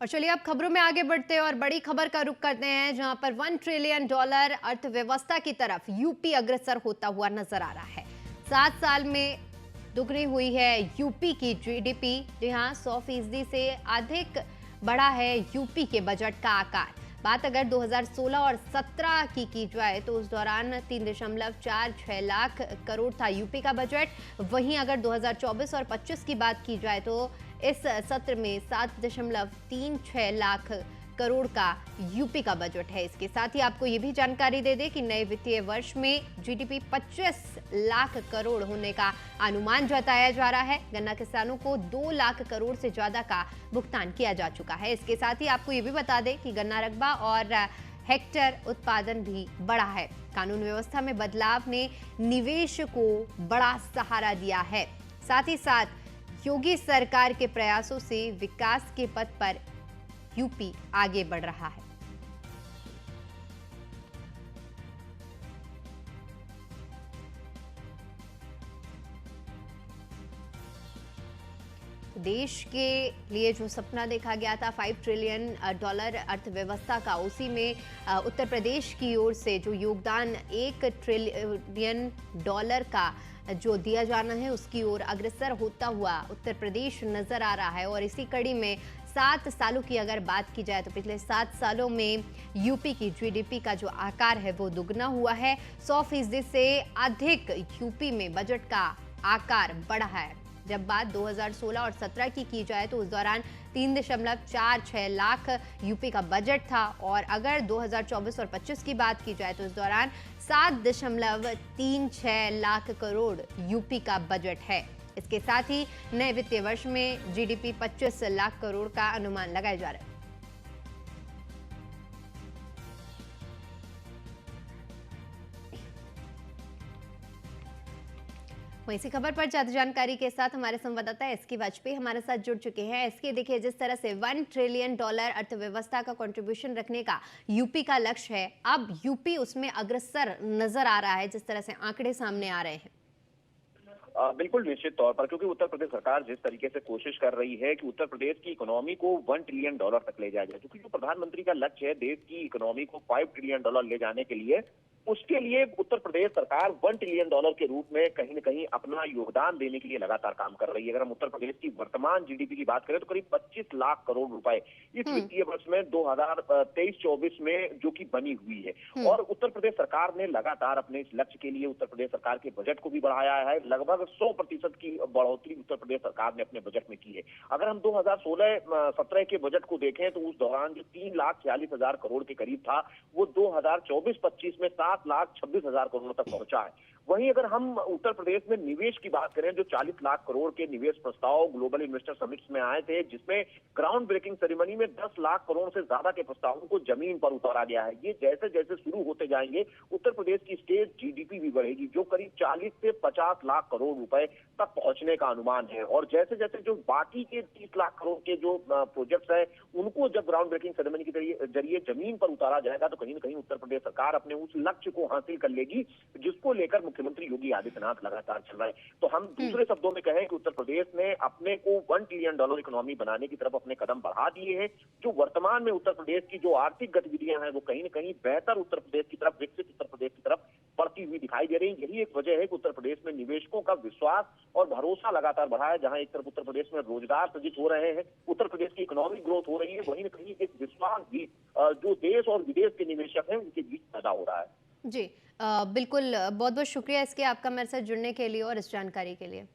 और चलिए अब खबरों में आगे बढ़ते हैं और बड़ी खबर का रुख करते हैं, जहां पर $1 ट्रिलियन अर्थव्यवस्था की तरफ यूपी अग्रसर होता हुआ नजर आ रहा है। 7 साल में दुगनी हुई है यूपी की जीडीपी। जी हाँ, 100% से अधिक बढ़ा है यूपी के बजट का आकार। बात अगर 2016 और 17 की जाए तो उस दौरान 3.46 लाख करोड़ था यूपी का बजट। वहीं अगर 2024 और 25 की बात की जाए तो इस सत्र में 7.36 लाख करोड़ का यूपी का बजट है। इसके साथ ही आपको ये भी जानकारी दे दें कि नए वित्तीय वर्ष में जीडीपी 25 लाख करोड़ होने का अनुमान जताया जा रहा है। गन्ना किसानों को 2 लाख करोड़ से ज्यादा का भुगतान किया जा चुका है। इसके साथ ही आपको ये भी बता दें कि गन्ना रकबा और हेक्टेयर उत्पादन भी बढ़ा है। कानून व्यवस्था में बदलाव ने निवेश को बड़ा सहारा दिया है। साथ ही साथ योगी सरकार के प्रयासों से विकास के पथ पर यूपी आगे बढ़ रहा है। देश के लिए जो सपना देखा गया था $5 ट्रिलियन अर्थव्यवस्था का, उसी में उत्तर प्रदेश की ओर से जो योगदान $1 ट्रिलियन का जो दिया जाना है उसकी ओर अग्रसर होता हुआ उत्तर प्रदेश नजर आ रहा है। और इसी कड़ी में 7 सालों की अगर बात की जाए तो पिछले 7 सालों में यूपी की जीडीपी का जो आकार है वो दुगना हुआ है। 100% से अधिक यूपी में बजट का आकार बढ़ा है। जब बात 2016 और 17 की जाए तो उस दौरान 3.46 लाख यूपी का बजट था। और अगर 2024 और 25 की बात की जाए तो उस दौरान 7.36 लाख करोड़ यूपी का बजट है। इसके साथ ही नए वित्तीय वर्ष में जीडीपी 25 लाख करोड़ का अनुमान लगाया जा रहा है। वहीं इसी खबर पर ज्यादा जानकारी के साथ हमारे संवाददाता एसके वाजपेयी हमारे साथ जुड़ चुके हैं। एसके, देखिए, जिस तरह से $1 ट्रिलियन अर्थव्यवस्था का कंट्रीब्यूशन रखने का यूपी का लक्ष्य है, अब यूपी उसमें अग्रसर नजर आ रहा है, जिस तरह से आंकड़े सामने आ रहे हैं। बिल्कुल निश्चित तौर पर, क्योंकि उत्तर प्रदेश सरकार जिस तरीके से कोशिश कर रही है कि उत्तर प्रदेश की इकोनॉमी को $1 ट्रिलियन तक ले जाया जाए, क्योंकि जो प्रधानमंत्री का लक्ष्य है देश की इकोनॉमी को $5 ट्रिलियन ले जाने के लिए, उसके लिए उत्तर प्रदेश सरकार $1 ट्रिलियन के रूप में कहीं न कहीं अपना योगदान देने के लिए लगातार काम कर रही है। अगर हम उत्तर प्रदेश की वर्तमान जीडीपी की बात करें तो करीब 25 लाख करोड़ रुपए इस वित्तीय वर्ष में 2023-24 में जो कि बनी हुई है। और उत्तर प्रदेश सरकार ने लगातार अपने इस लक्ष्य के लिए उत्तर प्रदेश सरकार के बजट को भी बढ़ाया है। लगभग 100% की बढ़ोतरी उत्तर प्रदेश सरकार ने अपने बजट में की है। अगर हम 2016-17 के बजट को देखें तो उस दौरान जो 3,46,000 करोड़ के करीब था, वो 2024-25 में 7,26,000 करोड़ तक पहुंचा है। वहीं अगर हम उत्तर प्रदेश में निवेश की बात करें, जो 40 लाख करोड़ के निवेश प्रस्ताव ग्लोबल इन्वेस्टर समिट्स में आए थे, जिसमें ग्राउंड ब्रेकिंग सेरेमनी में 10 लाख करोड़ से ज्यादा के प्रस्तावों को जमीन पर उतारा गया है। ये जैसे जैसे शुरू होते जाएंगे, उत्तर प्रदेश की स्टेट जीडीपी भी बढ़ेगी, जो करीब 40 से 50 लाख करोड़ रुपए तक पहुंचने का अनुमान है। और जैसे जैसे जो बाकी के 30 लाख करोड़ के जो प्रोजेक्ट्स हैं, उनको जब ग्राउंड ब्रेकिंग सेरेमनी के जरिए जमीन पर उतारा जाएगा तो कहीं न कहीं उत्तर प्रदेश सरकार अपने उस लक्ष्य को हासिल कर लेगी जिसको लेकर मुख्यमंत्री योगी आदित्यनाथ लगातार चल रहे हैं। तो हम दूसरे शब्दों में कहें कि उत्तर प्रदेश ने अपने को $1 ट्रिलियन इकोनॉमी बनाने की तरफ अपने कदम बढ़ा दिए हैं। जो वर्तमान में उत्तर प्रदेश की जो आर्थिक गतिविधियां हैं वो कहीं न कहीं बेहतर उत्तर प्रदेश की तरफ, विकसित उत्तर प्रदेश की तरफ बढ़ती हुई दिखाई दे रही है। यही एक वजह है कि उत्तर प्रदेश में निवेशकों का विश्वास और भरोसा लगातार बढ़ा है। जहां एक तरफ उत्तर प्रदेश में रोजगार सृजित हो रहे हैं, उत्तर प्रदेश की इकोनॉमिक ग्रोथ हो रही है, वहीं न कहीं एक विश्वास भी जो देश और विदेश के निवेशक हैं उनके बीच पैदा हो रहा है। जी, बिल्कुल, बहुत बहुत शुक्रिया इसके आपका मेरे साथ जुड़ने के लिए और इस जानकारी के लिए।